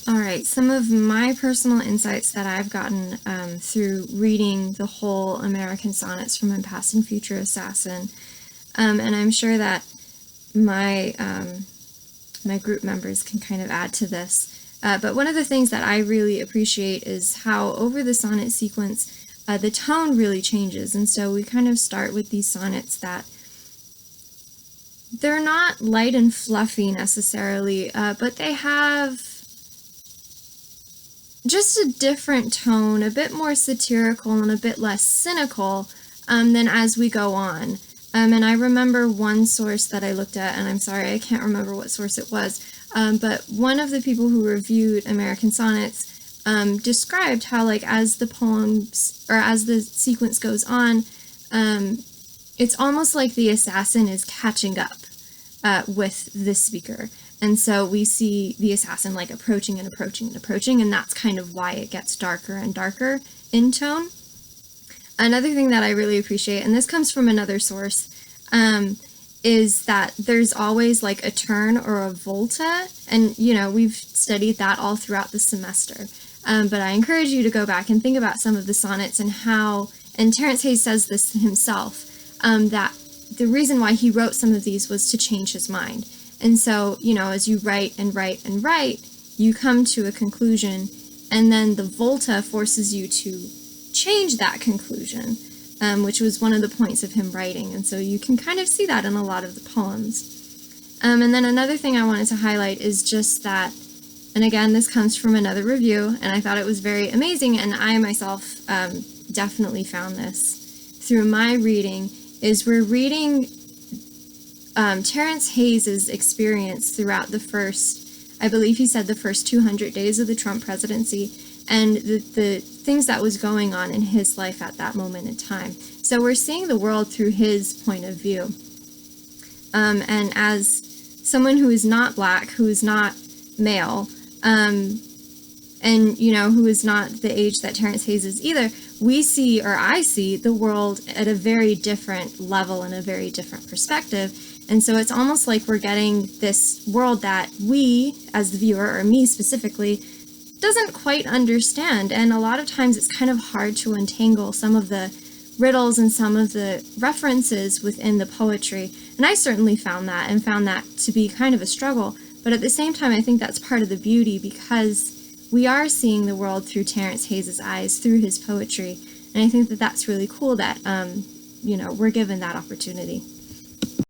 All right, some of my personal insights that I've gotten through reading the whole American Sonnets from a Past and Future Assassin, and I'm sure that my group members can kind of add to this. But one of the things that I really appreciate is how over the sonnet sequence, the tone really changes, and so we kind of start with these sonnets that they're not light and fluffy necessarily, but they have just a different tone, a bit more satirical and a bit less cynical than as we go on. And I remember one source that I looked at, and I'm sorry, I can't remember what source it was, but one of the people who reviewed American Sonnets described how, like, as the poems, or as the sequence goes on, it's almost like the assassin is catching up with the speaker. And so we see the assassin like approaching and approaching and approaching, and that's kind of why it gets darker and darker in tone. Another thing that I really appreciate, and this comes from another source, is that there's always like a turn or a volta, and we've studied that all throughout the semester. But I encourage you to go back and think about some of the sonnets and how, and Terence Hayes says this himself, that the reason why he wrote some of these was to change his mind. And so, as you write and write and write, you come to a conclusion, and then the volta forces you to change that conclusion, which was one of the points of him writing. And so you can kind of see that in a lot of the poems. And then another thing I wanted to highlight is just that, and again, this comes from another review, and I thought it was very amazing, and I myself definitely found this through my reading, is we're reading Terence Hayes' experience throughout the first, I believe he said the first 200 days of the Trump presidency, and the things that was going on in his life at that moment in time. So we're seeing the world through his point of view. And as someone who is not Black, who is not male, and who is not the age that Terence Hayes is either, we see, or I see, the world at a very different level and a very different perspective. And so it's almost like we're getting this world that we, as the viewer, or me specifically, doesn't quite understand. And a lot of times it's kind of hard to untangle some of the riddles and some of the references within the poetry. And I certainly found that to be kind of a struggle. But at the same time, I think that's part of the beauty, because we are seeing the world through Terence Hayes' eyes, through his poetry. And I think that that's really cool that, we're given that opportunity.